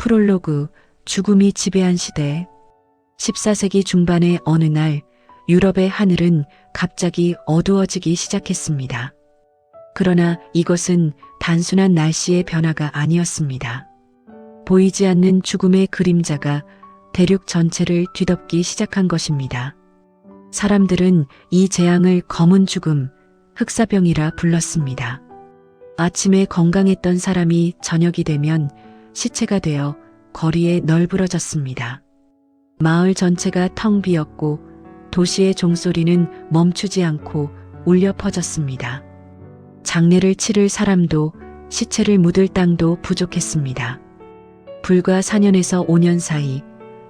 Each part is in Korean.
프롤로그, 죽음이 지배한 시대. 14세기 중반의 어느 날 유럽의 하늘은 갑자기 어두워지기 시작했습니다. 그러나 이것은 단순한 날씨의 변화가 아니었습니다. 보이지 않는 죽음의 그림자가 대륙 전체를 뒤덮기 시작한 것입니다. 사람들은 이 재앙을 검은 죽음, 흑사병이라 불렀습니다. 아침에 건강했던 사람이 저녁이 되면 시체가 되어 거리에 널브러졌습니다. 마을 전체가 텅 비었고 도시의 종소리는 멈추지 않고 울려 퍼졌습니다. 장례를 치를 사람도 시체를 묻을 땅도 부족했습니다. 불과 4년에서 5년 사이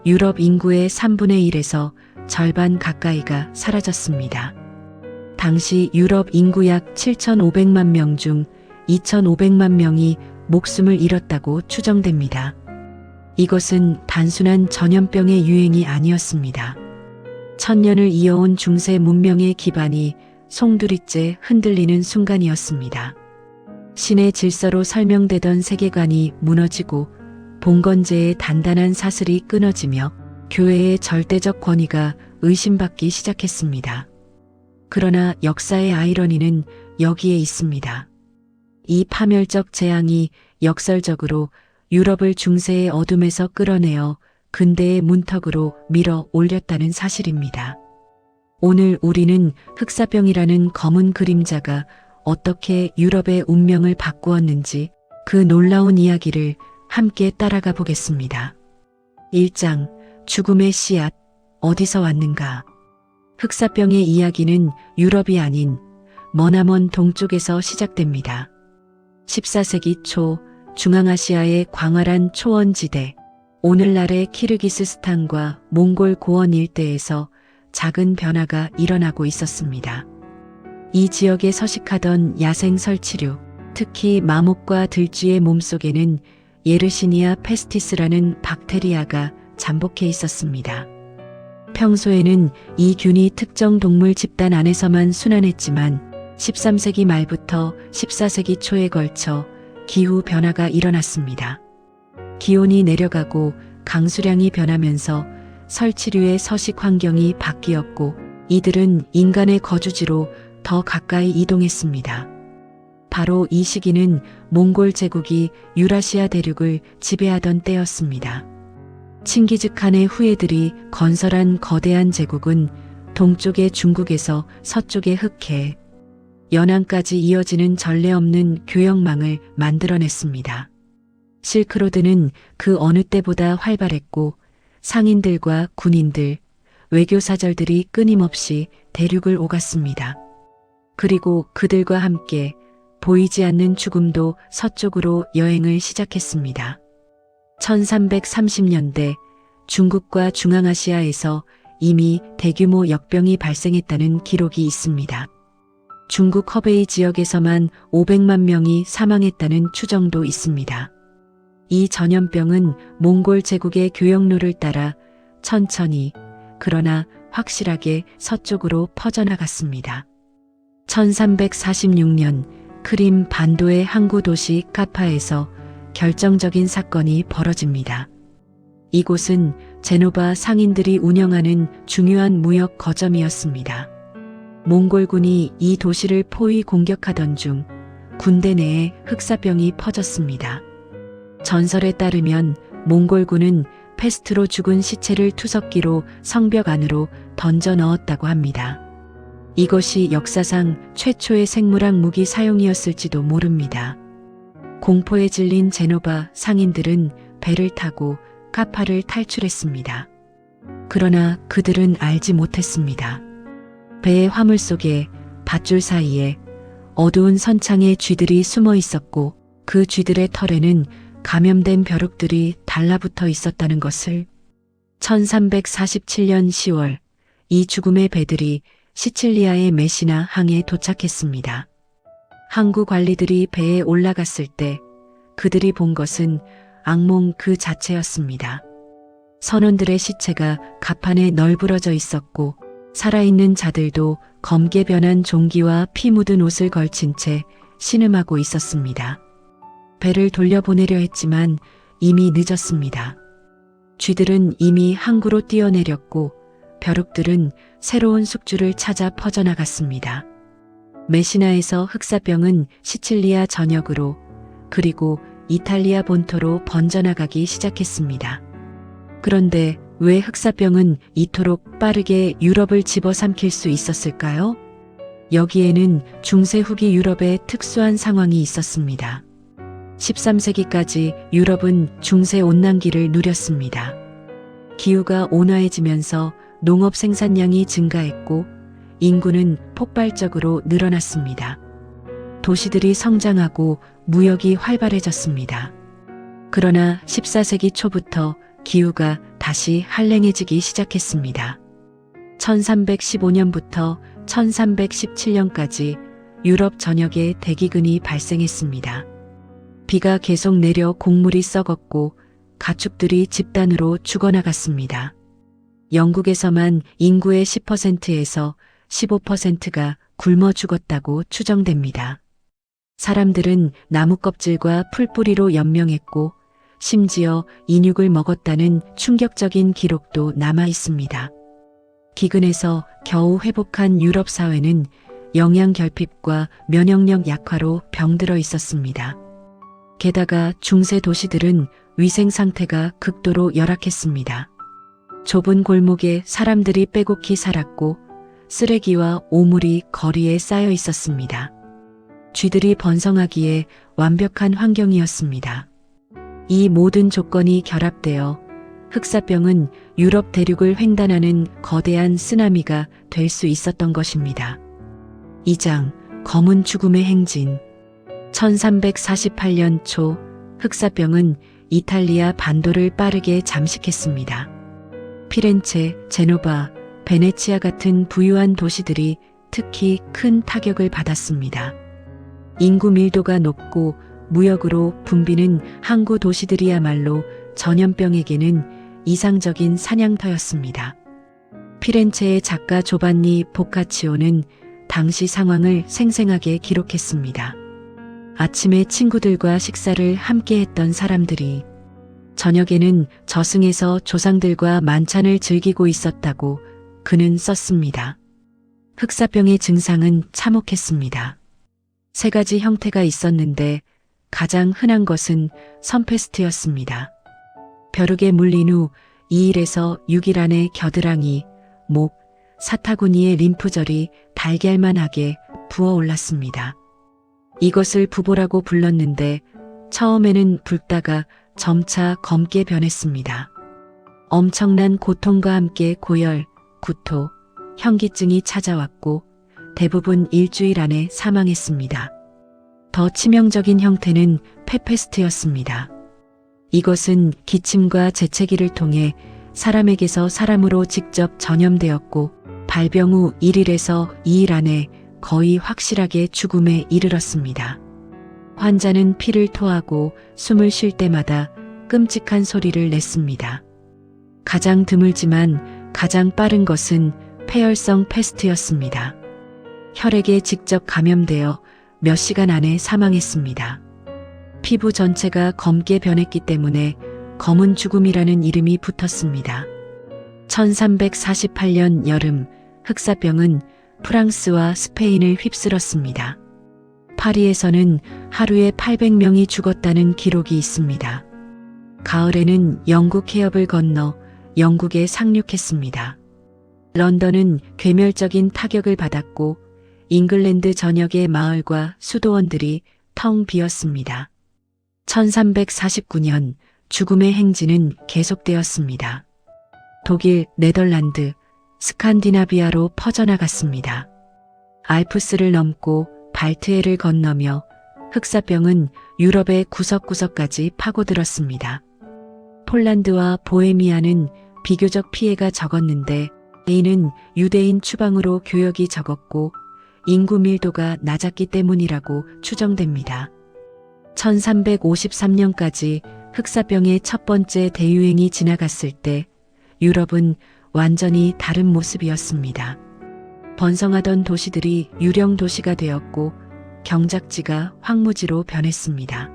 유럽 인구의 3분의 1에서 절반 가까이가 사라졌습니다. 당시 유럽 인구 약 7,500만 명 중 2,500만 명이 목숨을 잃었다고 추정됩니다. 이것은 단순한 전염병의 유행이 아니었습니다. 천년을 이어온 중세 문명의 기반이 송두리째 흔들리는 순간이었습니다. 신의 질서로 설명되던 세계관이 무너지고 봉건제의 단단한 사슬이 끊어지며 교회의 절대적 권위가 의심받기 시작했습니다. 그러나 역사의 아이러니는 여기에 있습니다. 이 파멸적 재앙이 역설적으로 유럽을 중세의 어둠에서 끌어내어 근대의 문턱으로 밀어 올렸다는 사실입니다. 오늘 우리는 흑사병이라는 검은 그림자가 어떻게 유럽의 운명을 바꾸었는지 그 놀라운 이야기를 함께 따라가 보겠습니다. 1장, 죽음의 씨앗, 어디서 왔는가? 흑사병의 이야기는 유럽이 아닌 머나먼 동쪽에서 시작됩니다. 14세기 초 중앙아시아의 광활한 초원지대, 오늘날의 키르기스스탄과 몽골 고원 일대에서 작은 변화가 일어나고 있었습니다. 이 지역에 서식하던 야생 설치류, 특히 마목과 들쥐의 몸속에는 예르시니아 페스티스라는 박테리아가 잠복해 있었습니다. 평소에는 이 균이 특정 동물 집단 안에서만 순환했지만 13세기 말부터 14세기 초에 걸쳐 기후 변화가 일어났습니다. 기온이 내려가고 강수량이 변하면서 설치류의 서식 환경이 바뀌었고 이들은 인간의 거주지로 더 가까이 이동했습니다. 바로 이 시기는 몽골 제국이 유라시아 대륙을 지배하던 때였습니다. 칭기즈칸의 후예들이 건설한 거대한 제국은 동쪽의 중국에서 서쪽의 흑해, 연안까지 이어지는 전례 없는 교역망을 만들어냈습니다. 실크로드는 그 어느 때보다 활발했고 상인들과 군인들, 외교사절들이 끊임없이 대륙을 오갔습니다. 그리고 그들과 함께 보이지 않는 죽음도 서쪽으로 여행을 시작했습니다. 1330년대 중국과 중앙아시아에서 이미 대규모 역병이 발생했다는 기록이 있습니다. 중국 허베이 지역에서만 500만 명이 사망했다는 추정도 있습니다. 이 전염병은 몽골 제국의 교역로를 따라 천천히 그러나 확실하게 서쪽으로 퍼져나갔습니다. 1346년 크림 반도의 항구 도시 카파에서 결정적인 사건이 벌어집니다. 이곳은 제노바 상인들이 운영하는 중요한 무역 거점이었습니다. 몽골군이 이 도시를 포위 공격하던 중 군대 내에 흑사병이 퍼졌습니다. 전설에 따르면 몽골군은 패스트로 죽은 시체를 투석기로 성벽 안으로 던져 넣었다고 합니다. 이것이 역사상 최초의 생물학 무기 사용이었을지도 모릅니다. 공포에 질린 제노바 상인들은 배를 타고 카파를 탈출했습니다. 그러나 그들은 알지 못했습니다. 배의 화물 속에 밧줄 사이에 어두운 선창의 쥐들이 숨어 있었고 그 쥐들의 털에는 감염된 벼룩들이 달라붙어 있었다는 것을. 1347년 10월 이 죽음의 배들이 시칠리아의 메시나 항에 도착했습니다. 항구 관리들이 배에 올라갔을 때 그들이 본 것은 악몽 그 자체였습니다. 선원들의 시체가 갑판에 널브러져 있었고 살아있는 자들도 검게 변한 종기와 피 묻은 옷을 걸친 채 신음하고 있었습니다. 배를 돌려보내려 했지만 이미 늦었습니다. 쥐들은 이미 항구로 뛰어내렸고 벼룩들은 새로운 숙주를 찾아 퍼져나갔습니다. 메시나에서 흑사병은 시칠리아 전역으로 그리고 이탈리아 본토로 번져나가기 시작했습니다. 그런데 왜 흑사병은 이토록 빠르게 유럽을 집어삼킬 수 있었을까요? 여기에는 중세 후기 유럽의 특수한 상황이 있었습니다. 13세기까지 유럽은 중세 온난기를 누렸습니다. 기후가 온화해지면서 농업 생산량이 증가했고 인구는 폭발적으로 늘어났습니다. 도시들이 성장하고 무역이 활발해졌습니다. 그러나 14세기 초부터 기후가 다시 한랭해지기 시작했습니다. 1315년부터 1317년까지 유럽 전역에 대기근이 발생했습니다. 비가 계속 내려 곡물이 썩었고 가축들이 집단으로 죽어나갔습니다. 영국에서만 인구의 10%에서 15%가 굶어 죽었다고 추정됩니다. 사람들은 나무 껍질과 풀뿌리로 연명했고 심지어 인육을 먹었다는 충격적인 기록도 남아 있습니다. 기근에서 겨우 회복한 유럽 사회는 영양 결핍과 면역력 약화로 병들어 있었습니다. 게다가 중세 도시들은 위생 상태가 극도로 열악했습니다. 좁은 골목에 사람들이 빼곡히 살았고 쓰레기와 오물이 거리에 쌓여 있었습니다. 쥐들이 번성하기에 완벽한 환경이었습니다. 이 모든 조건이 결합되어 흑사병은 유럽 대륙을 횡단하는 거대한 쓰나미가 될 수 있었던 것입니다. 2장 검은 죽음의 행진. 1348년 초 흑사병은 이탈리아 반도를 빠르게 잠식했습니다. 피렌체, 제노바, 베네치아 같은 부유한 도시들이 특히 큰 타격을 받았습니다. 인구 밀도가 높고 무역으로 붐비는 항구 도시들이야말로 전염병에게는 이상적인 사냥터였습니다. 피렌체의 작가 조반니 보카치오는 당시 상황을 생생하게 기록했습니다. 아침에 친구들과 식사를 함께 했던 사람들이 저녁에는 저승에서 조상들과 만찬을 즐기고 있었다고 그는 썼습니다. 흑사병의 증상은 참혹했습니다. 3가지 형태가 있었는데 가장 흔한 것은 선페스트였습니다. 벼룩에 물린 후 2일에서 6일 안에 겨드랑이, 목, 사타구니의 림프절이 달걀만하게 부어올랐습니다. 이것을 부보라고 불렀는데 처음에는 붉다가 점차 검게 변했습니다. 엄청난 고통과 함께 고열, 구토, 현기증이 찾아왔고 대부분 일주일 안에 사망했습니다. 더 치명적인 형태는 페페스트였습니다. 이것은 기침과 재채기를 통해 사람에게서 사람으로 직접 전염되었고 발병 후 1일에서 2일 안에 거의 확실하게 죽음에 이르렀습니다. 환자는 피를 토하고 숨을 쉴 때마다 끔찍한 소리를 냈습니다. 가장 드물지만 가장 빠른 것은 폐혈성 패스트였습니다. 혈액에 직접 감염되어 몇 시간 안에 사망했습니다. 피부 전체가 검게 변했기 때문에 검은 죽음이라는 이름이 붙었습니다. 1348년 여름 흑사병은 프랑스와 스페인을 휩쓸었습니다. 파리에서는 하루에 800명이 죽었다는 기록이 있습니다. 가을에는 영국 해협을 건너 영국에 상륙했습니다. 런던은 괴멸적인 타격을 받았고 잉글랜드 전역의 마을과 수도원들이 텅 비었습니다. 1349년 죽음의 행진은 계속되었습니다. 독일, 네덜란드, 스칸디나비아로 퍼져나갔습니다. 알프스를 넘고 발트해를 건너며 흑사병은 유럽의 구석구석까지 파고들었습니다. 폴란드와 보헤미아는 비교적 피해가 적었는데 이는 유대인 추방으로 교역이 적었고 인구 밀도가 낮았기 때문이라고 추정됩니다. 1353년까지 흑사병의 첫 번째 대유행이 지나갔을 때 유럽은 완전히 다른 모습이었습니다. 번성하던 도시들이 유령 도시가 되었고 경작지가 황무지로 변했습니다.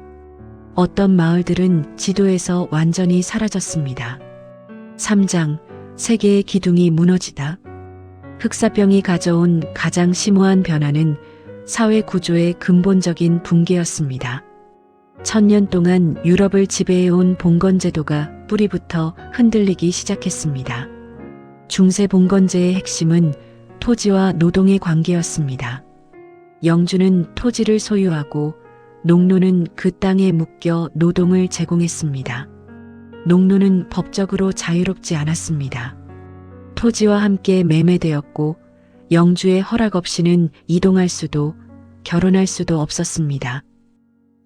어떤 마을들은 지도에서 완전히 사라졌습니다. 3장 세계의 기둥이 무너지다. 흑사병이 가져온 가장 심오한 변화는 사회 구조의 근본적인 붕괴였습니다. 1000년 동안 유럽을 지배해온 봉건제도가 뿌리부터 흔들리기 시작했습니다. 중세 봉건제의 핵심은 토지와 노동의 관계였습니다. 영주는 토지를 소유하고 농노는 그 땅에 묶여 노동을 제공했습니다. 농노는 법적으로 자유롭지 않았습니다. 토지와 함께 매매되었고 영주의 허락 없이는 이동할 수도 결혼할 수도 없었습니다.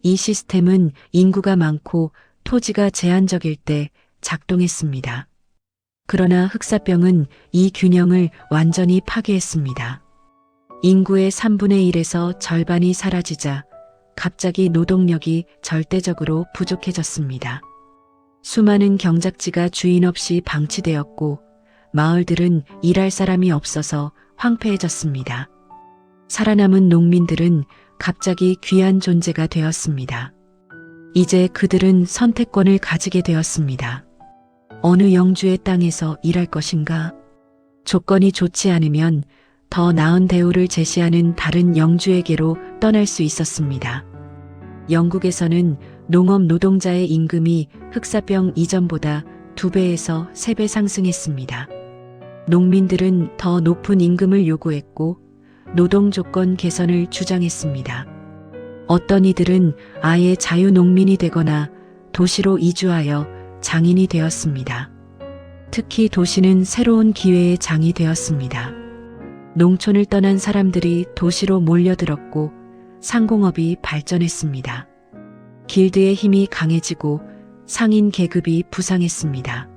이 시스템은 인구가 많고 토지가 제한적일 때 작동했습니다. 그러나 흑사병은 이 균형을 완전히 파괴했습니다. 인구의 3분의 1에서 절반이 사라지자 갑자기 노동력이 절대적으로 부족해졌습니다. 수많은 경작지가 주인 없이 방치되었고 마을들은 일할 사람이 없어서 황폐해졌습니다. 살아남은 농민들은 갑자기 귀한 존재가 되었습니다. 이제 그들은 선택권을 가지게 되었습니다. 어느 영주의 땅에서 일할 것인가? 조건이 좋지 않으면 더 나은 대우를 제시하는 다른 영주에게로 떠날 수 있었습니다. 영국에서는 농업 노동자의 임금이 흑사병 이전보다 2배에서 3배 상승했습니다. 농민들은 더 높은 임금을 요구했고 노동 조건 개선을 주장했습니다. 어떤 이들은 아예 자유농민이 되거나 도시로 이주하여 장인이 되었습니다. 특히 도시는 새로운 기회의 장이 되었습니다. 농촌을 떠난 사람들이 도시로 몰려들었고 상공업이 발전했습니다. 길드의 힘이 강해지고 상인 계급이 부상했습니다.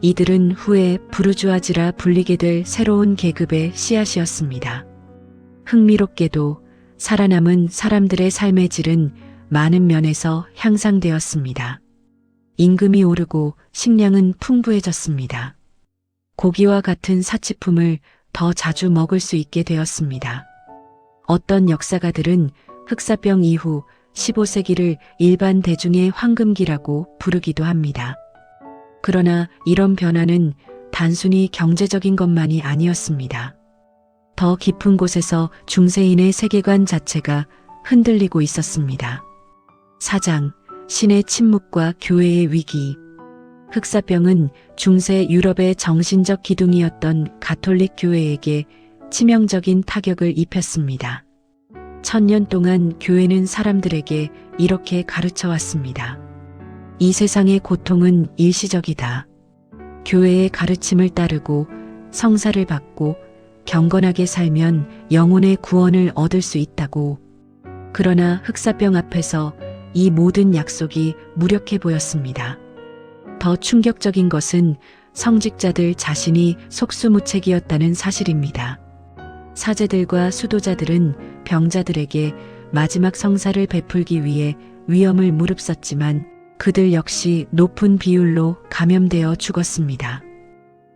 이들은 후에 부르주아지라 불리게 될 새로운 계급의 씨앗이었습니다. 흥미롭게도 살아남은 사람들의 삶의 질은 많은 면에서 향상되었습니다. 임금이 오르고 식량은 풍부해졌습니다. 고기와 같은 사치품을 더 자주 먹을 수 있게 되었습니다. 어떤 역사가들은 흑사병 이후 15세기를 일반 대중의 황금기라고 부르기도 합니다. 그러나 이런 변화는 단순히 경제적인 것만이 아니었습니다. 더 깊은 곳에서 중세인의 세계관 자체가 흔들리고 있었습니다. 4장 신의 침묵과 교회의 위기. 흑사병은 중세 유럽의 정신적 기둥이었던 가톨릭 교회에게 치명적인 타격을 입혔습니다. 1000년 동안 교회는 사람들에게 이렇게 가르쳐 왔습니다. 이 세상의 고통은 일시적이다. 교회의 가르침을 따르고 성사를 받고 경건하게 살면 영혼의 구원을 얻을 수 있다고. 그러나 흑사병 앞에서 이 모든 약속이 무력해 보였습니다. 더 충격적인 것은 성직자들 자신이 속수무책이었다는 사실입니다. 사제들과 수도자들은 병자들에게 마지막 성사를 베풀기 위해 위험을 무릅썼지만 그들 역시 높은 비율로 감염되어 죽었습니다.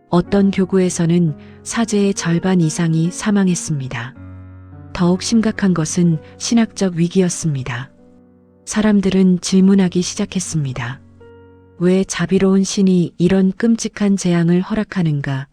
어떤 교구에서는 사제의 절반 이상이 사망했습니다. 더욱 심각한 것은 신학적 위기였습니다. 사람들은 질문하기 시작했습니다. 왜 자비로운 신이 이런 끔찍한 재앙을 허락하는가?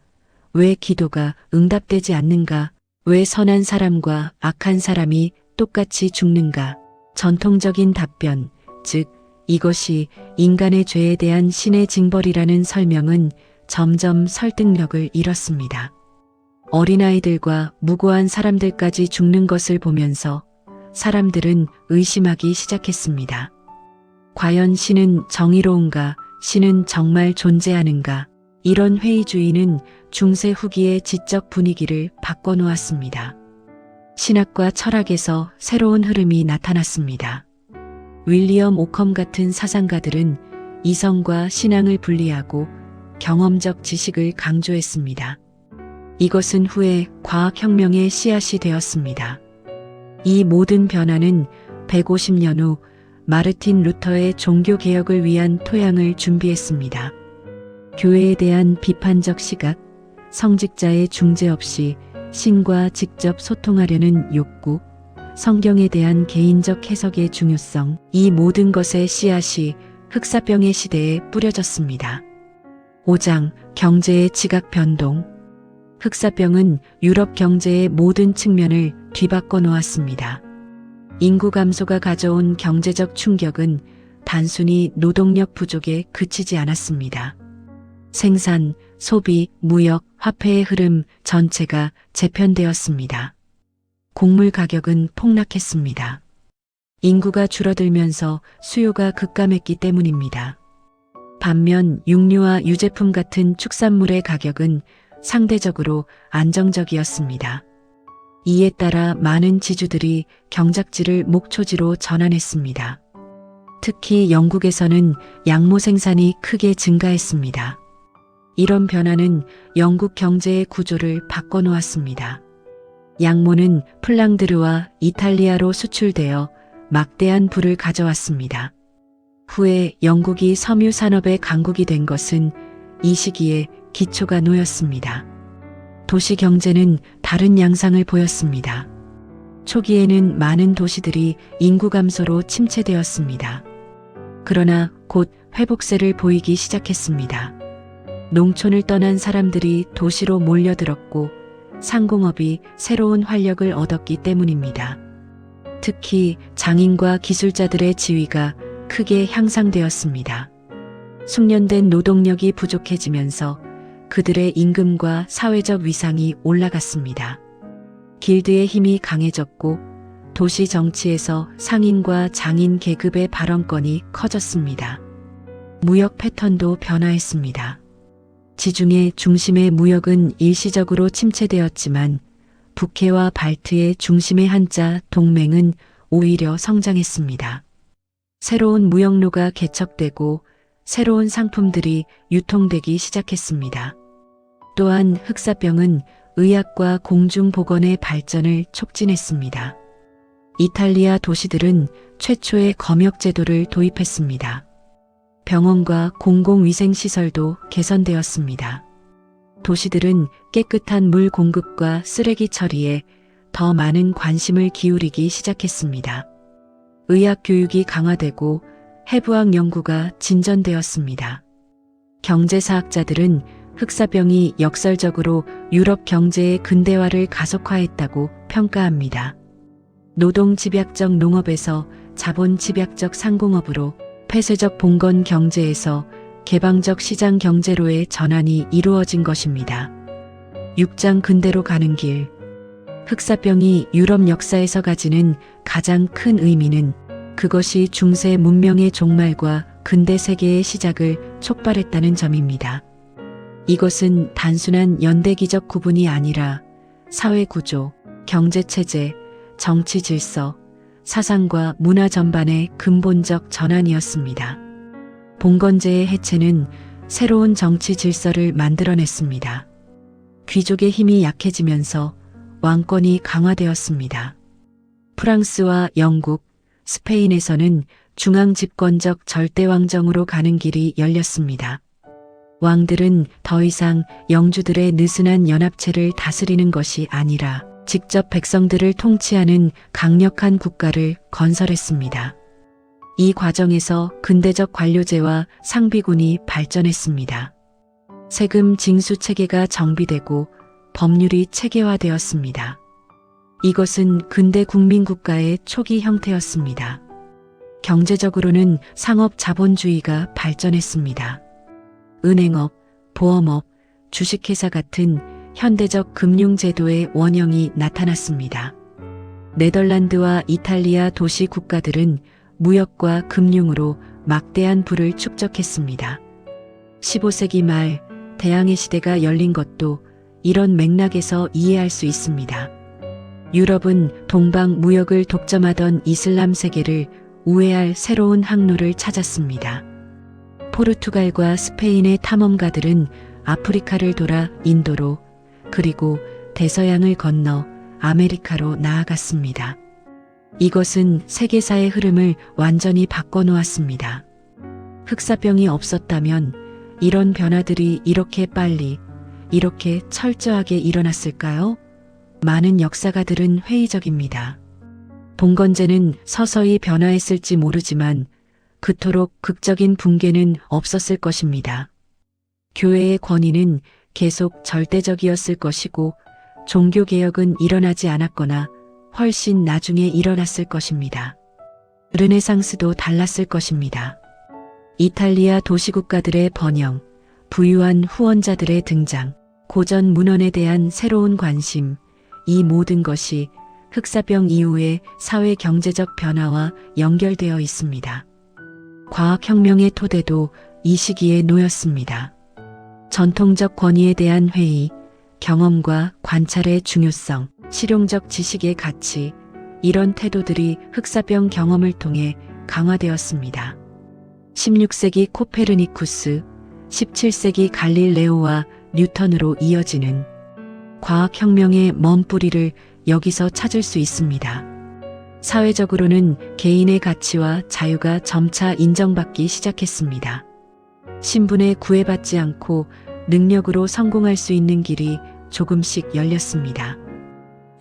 왜 기도가 응답되지 않는가? 왜 선한 사람과 악한 사람이 똑같이 죽는가? 전통적인 답변, 즉 이것이 인간의 죄에 대한 신의 징벌이라는 설명은 점점 설득력을 잃었습니다. 어린아이들과 무고한 사람들까지 죽는 것을 보면서 사람들은 의심하기 시작했습니다. 과연 신은 정의로운가? 신은 정말 존재하는가? 이런 회의주의는 중세 후기의 지적 분위기를 바꿔놓았습니다. 신학과 철학에서 새로운 흐름이 나타났습니다. 윌리엄 오컴 같은 사상가들은 이성과 신앙을 분리하고 경험적 지식을 강조했습니다. 이것은 후에 과학혁명의 씨앗이 되었습니다. 이 모든 변화는 150년 후 마르틴 루터의 종교개혁을 위한 토양을 준비했습니다. 교회에 대한 비판적 시각, 성직자의 중재 없이 신과 직접 소통하려는 욕구, 성경에 대한 개인적 해석의 중요성, 이 모든 것의 씨앗이 흑사병의 시대에 뿌려졌습니다. 5장 경제의 지각 변동. 흑사병은 유럽 경제의 모든 측면을 뒤바꿔 놓았습니다. 인구 감소가 가져온 경제적 충격은 단순히 노동력 부족에 그치지 않았습니다. 생산, 소비, 무역, 화폐의 흐름 전체가 재편되었습니다. 곡물 가격은 폭락했습니다. 인구가 줄어들면서 수요가 급감했기 때문입니다. 반면 육류와 유제품 같은 축산물의 가격은 상대적으로 안정적이었습니다. 이에 따라 많은 지주들이 경작지를 목초지로 전환했습니다. 특히 영국에서는 양모 생산이 크게 증가했습니다. 이런 변화는 영국 경제의 구조를 바꿔놓았습니다. 양모는 플랑드르와 이탈리아로 수출되어 막대한 부를 가져왔습니다. 후에 영국이 섬유 산업의 강국이 된 것은 이 시기에 기초가 놓였습니다. 도시 경제는 다른 양상을 보였습니다. 초기에는 많은 도시들이 인구 감소로 침체되었습니다. 그러나 곧 회복세를 보이기 시작했습니다. 농촌을 떠난 사람들이 도시로 몰려들었고 상공업이 새로운 활력을 얻었기 때문입니다. 특히 장인과 기술자들의 지위가 크게 향상되었습니다. 숙련된 노동력이 부족해지면서 그들의 임금과 사회적 위상이 올라갔습니다. 길드의 힘이 강해졌고 도시 정치에서 상인과 장인 계급의 발언권이 커졌습니다. 무역 패턴도 변화했습니다. 지중해 중심의 무역은 일시적으로 침체되었지만 북해와 발트의 중심의 한자 동맹은 오히려 성장했습니다. 새로운 무역로가 개척되고 새로운 상품들이 유통되기 시작했습니다. 또한 흑사병은 의학과 공중보건의 발전을 촉진했습니다. 이탈리아 도시들은 최초의 검역제도를 도입했습니다. 병원과 공공위생시설도 개선되었습니다. 도시들은 깨끗한 물 공급과 쓰레기 처리에 더 많은 관심을 기울이기 시작했습니다. 의학 교육이 강화되고 해부학 연구가 진전되었습니다. 경제사학자들은 흑사병이 역설적으로 유럽 경제의 근대화를 가속화했다고 평가합니다. 노동 집약적 농업에서 자본 집약적 상공업으로, 폐쇄적 봉건 경제에서 개방적 시장 경제로의 전환이 이루어진 것입니다. 6장 근대로 가는 길. 흑사병이 유럽 역사에서 가지는 가장 큰 의미는 그것이 중세 문명의 종말과 근대 세계의 시작을 촉발했다는 점입니다. 이것은 단순한 연대기적 구분이 아니라 사회 구조, 경제 체제, 정치 질서, 사상과 문화 전반의 근본적 전환이었습니다. 봉건제의 해체는 새로운 정치 질서를 만들어냈습니다. 귀족의 힘이 약해지면서 왕권이 강화되었습니다. 프랑스와 영국, 스페인에서는 중앙 집권적 절대왕정으로 가는 길이 열렸습니다. 왕들은 더 이상 영주들의 느슨한 연합체를 다스리는 것이 아니라 직접 백성들을 통치하는 강력한 국가를 건설했습니다. 이 과정에서 근대적 관료제와 상비군이 발전했습니다. 세금 징수 체계가 정비되고 법률이 체계화되었습니다. 이것은 근대 국민국가의 초기 형태였습니다. 경제적으로는 상업 자본주의가 발전했습니다. 은행업, 보험업, 주식회사 같은 현대적 금융제도의 원형이 나타났습니다. 네덜란드와 이탈리아 도시 국가들은 무역과 금융으로 막대한 부를 축적했습니다. 15세기 말 대항해 시대가 열린 것도 이런 맥락에서 이해할 수 있습니다. 유럽은 동방 무역을 독점하던 이슬람 세계를 우회할 새로운 항로를 찾았습니다. 포르투갈과 스페인의 탐험가들은 아프리카를 돌아 인도로, 그리고 대서양을 건너 아메리카로 나아갔습니다. 이것은 세계사의 흐름을 완전히 바꿔놓았습니다. 흑사병이 없었다면 이런 변화들이 이렇게 빨리, 이렇게 철저하게 일어났을까요? 많은 역사가들은 회의적입니다. 봉건제는 서서히 변화했을지 모르지만 그토록 극적인 붕괴는 없었을 것입니다. 교회의 권위는 계속 절대적이었을 것이고 종교개혁은 일어나지 않았거나 훨씬 나중에 일어났을 것입니다. 르네상스도 달랐을 것입니다. 이탈리아 도시국가들의 번영, 부유한 후원자들의 등장, 고전 문헌에 대한 새로운 관심, 이 모든 것이 흑사병 이후의 사회 경제적 변화와 연결되어 있습니다. 과학혁명의 토대도 이 시기에 놓였습니다. 전통적 권위에 대한 회의, 경험과 관찰의 중요성, 실용적 지식의 가치, 이런 태도들이 흑사병 경험을 통해 강화되었습니다. 16세기 코페르니쿠스, 17세기 갈릴레오와 뉴턴으로 이어지는 과학혁명의 먼 뿌리를 여기서 찾을 수 있습니다. 사회적으로는 개인의 가치와 자유가 점차 인정받기 시작했습니다. 신분에 구애받지 않고 능력으로 성공할 수 있는 길이 조금씩 열렸습니다.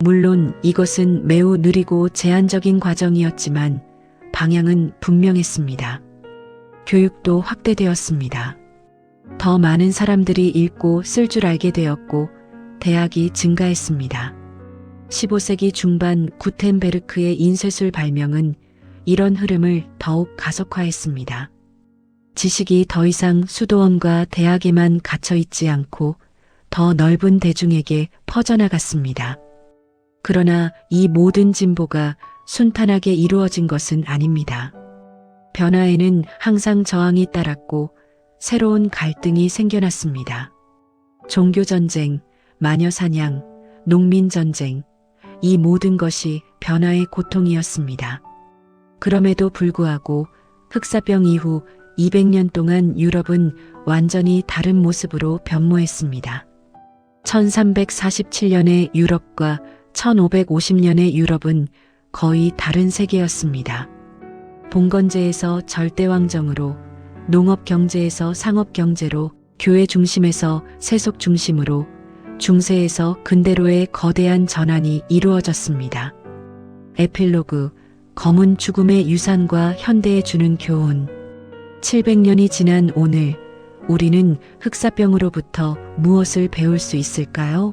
물론 이것은 매우 느리고 제한적인 과정이었지만 방향은 분명했습니다. 교육도 확대되었습니다. 더 많은 사람들이 읽고 쓸 줄 알게 되었고 대학이 증가했습니다. 15세기 중반 구텐베르크의 인쇄술 발명은 이런 흐름을 더욱 가속화했습니다. 지식이 더 이상 수도원과 대학에만 갇혀 있지 않고 더 넓은 대중에게 퍼져나갔습니다. 그러나 이 모든 진보가 순탄하게 이루어진 것은 아닙니다. 변화에는 항상 저항이 따랐고 새로운 갈등이 생겨났습니다. 종교전쟁, 마녀사냥, 농민전쟁, 이 모든 것이 변화의 고통이었습니다. 그럼에도 불구하고 흑사병 이후 200년 동안 유럽은 완전히 다른 모습으로 변모했습니다. 1347년의 유럽과 1550년의 유럽은 거의 다른 세계였습니다. 봉건제에서 절대왕정으로, 농업경제에서 상업경제로, 교회 중심에서 세속 중심으로, 중세에서 근대로의 거대한 전환이 이루어졌습니다. 에필로그, 검은 죽음의 유산과 현대에 주는 교훈. 700년이 지난 오늘, 우리는 흑사병으로부터 무엇을 배울 수 있을까요?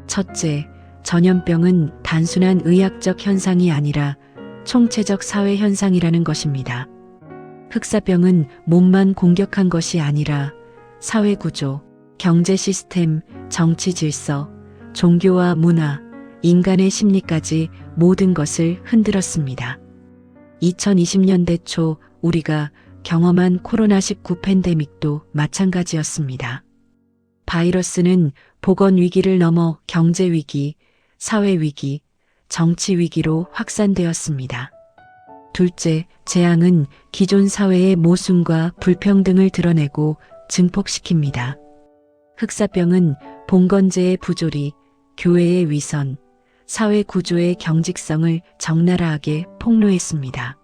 첫째, 전염병은 단순한 의학적 현상이 아니라 총체적 사회 현상이라는 것입니다. 흑사병은 몸만 공격한 것이 아니라 사회 구조, 경제 시스템, 정치 질서, 종교와 문화, 인간의 심리까지 모든 것을 흔들었습니다. 2020년대 초 우리가 경험한 코로나19 팬데믹도 마찬가지였습니다. 바이러스는 보건 위기를 넘어 경제 위기, 사회 위기, 정치 위기로 확산되었습니다. 둘째, 재앙은 기존 사회의 모순과 불평등을 드러내고 증폭시킵니다. 흑사병은 봉건제의 부조리, 교회의 위선, 사회 구조의 경직성을 적나라하게 폭로했습니다.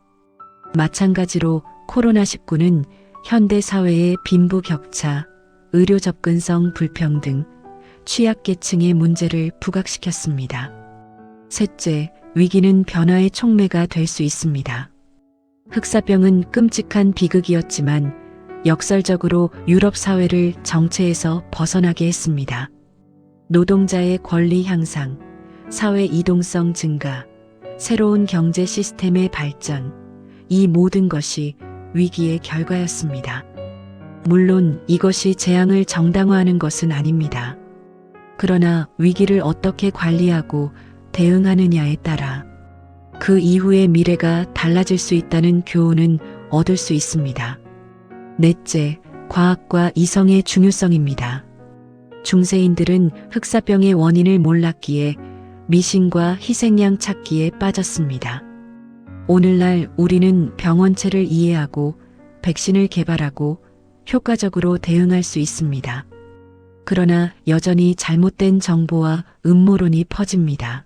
마찬가지로 코로나19는 현대 사회의 빈부격차, 의료 접근성 불평등, 취약계층의 문제를 부각시켰습니다. 셋째, 위기는 변화의 촉매가 될 수 있습니다. 흑사병은 끔찍한 비극이었지만 역설적으로 유럽 사회를 정체에서 벗어나게 했습니다. 노동자의 권리 향상, 사회 이동성 증가, 새로운 경제 시스템의 발전, 이 모든 것이 위기의 결과였습니다. 물론 이것이 재앙을 정당화하는 것은 아닙니다. 그러나 위기를 어떻게 관리하고 대응하느냐에 따라 그 이후의 미래가 달라질 수 있다는 교훈은 얻을 수 있습니다. 넷째, 과학과 이성의 중요성입니다. 중세인들은 흑사병의 원인을 몰랐기에 미신과 희생양 찾기에 빠졌습니다. 오늘날 우리는 병원체를 이해하고 백신을 개발하고 효과적으로 대응할 수 있습니다. 그러나 여전히 잘못된 정보와 음모론이 퍼집니다.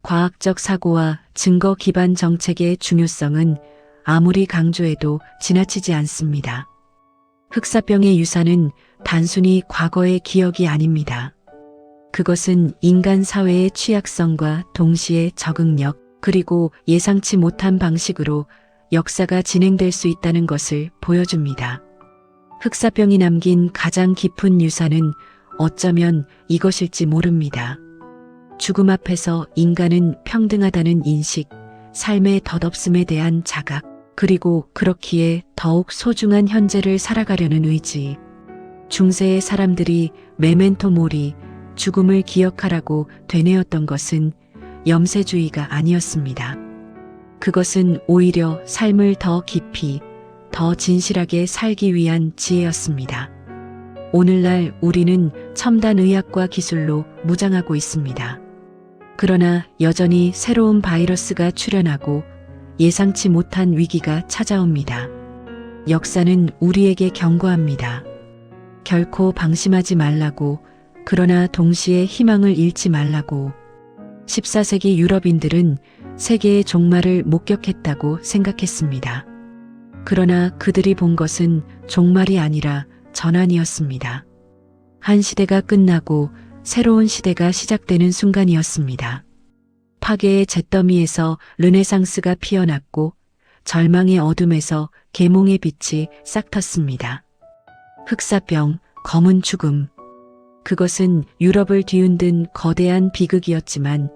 과학적 사고와 증거 기반 정책의 중요성은 아무리 강조해도 지나치지 않습니다. 흑사병의 유산은 단순히 과거의 기억이 아닙니다. 그것은 인간 사회의 취약성과 동시에 적응력, 그리고 예상치 못한 방식으로 역사가 진행될 수 있다는 것을 보여줍니다. 흑사병이 남긴 가장 깊은 유산은 어쩌면 이것일지 모릅니다. 죽음 앞에서 인간은 평등하다는 인식, 삶의 덧없음에 대한 자각, 그리고 그렇기에 더욱 소중한 현재를 살아가려는 의지. 중세의 사람들이 메멘토 모리, 죽음을 기억하라고 되뇌었던 것은 염세주의가 아니었습니다. 그것은 오히려 삶을 더 깊이, 더 진실하게 살기 위한 지혜였습니다. 오늘날 우리는 첨단 의학과 기술로 무장하고 있습니다. 그러나 여전히 새로운 바이러스가 출현하고 예상치 못한 위기가 찾아옵니다. 역사는 우리에게 경고합니다. 결코 방심하지 말라고, 그러나 동시에 희망을 잃지 말라고. 14세기 유럽인들은 세계의 종말을 목격했다고 생각했습니다. 그러나 그들이 본 것은 종말이 아니라 전환이었습니다. 한 시대가 끝나고 새로운 시대가 시작되는 순간이었습니다. 파괴의 잿더미에서 르네상스가 피어났고 절망의 어둠에서 계몽의 빛이 싹텄습니다. 흑사병, 검은 죽음. 그것은 유럽을 뒤흔든 거대한 비극이었지만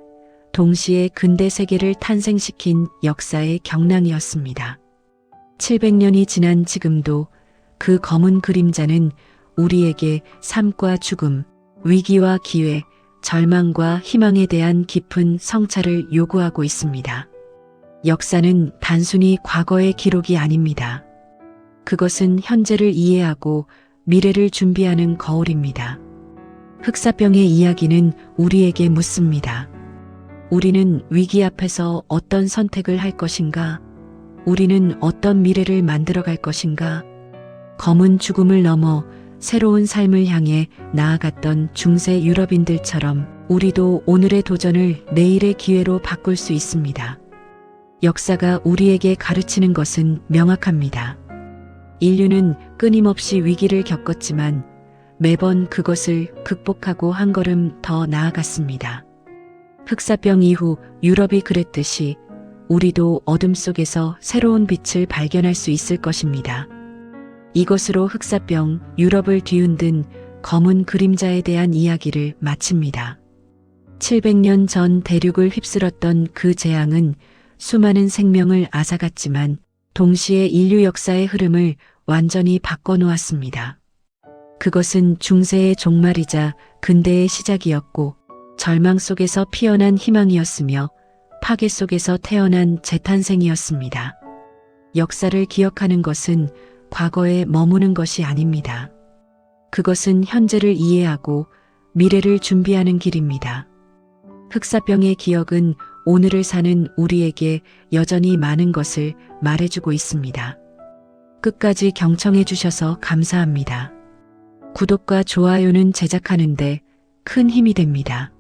동시에 근대 세계를 탄생시킨 역사의 경랑이었습니다. 700년이 지난 지금도 그 검은 그림자는 우리에게 삶과 죽음, 위기와 기회, 절망과 희망에 대한 깊은 성찰을 요구하고 있습니다. 역사는 단순히 과거의 기록이 아닙니다. 그것은 현재를 이해하고 미래를 준비하는 거울입니다. 흑사병의 이야기는 우리에게 묻습니다. 우리는 위기 앞에서 어떤 선택을 할 것인가? 우리는 어떤 미래를 만들어갈 것인가? 검은 죽음을 넘어 새로운 삶을 향해 나아갔던 중세 유럽인들처럼 우리도 오늘의 도전을 내일의 기회로 바꿀 수 있습니다. 역사가 우리에게 가르치는 것은 명확합니다. 인류는 끊임없이 위기를 겪었지만 매번 그것을 극복하고 한 걸음 더 나아갔습니다. 흑사병 이후 유럽이 그랬듯이 우리도 어둠 속에서 새로운 빛을 발견할 수 있을 것입니다. 이것으로 흑사병, 유럽을 뒤흔든 검은 그림자에 대한 이야기를 마칩니다. 700년 전 대륙을 휩쓸었던 그 재앙은 수많은 생명을 앗아갔지만 동시에 인류 역사의 흐름을 완전히 바꿔놓았습니다. 그것은 중세의 종말이자 근대의 시작이었고 절망 속에서 피어난 희망이었으며 파괴 속에서 태어난 재탄생이었습니다. 역사를 기억하는 것은 과거에 머무는 것이 아닙니다. 그것은 현재를 이해하고 미래를 준비하는 길입니다. 흑사병의 기억은 오늘을 사는 우리에게 여전히 많은 것을 말해주고 있습니다. 끝까지 경청해 주셔서 감사합니다. 구독과 좋아요는 제작하는데 큰 힘이 됩니다.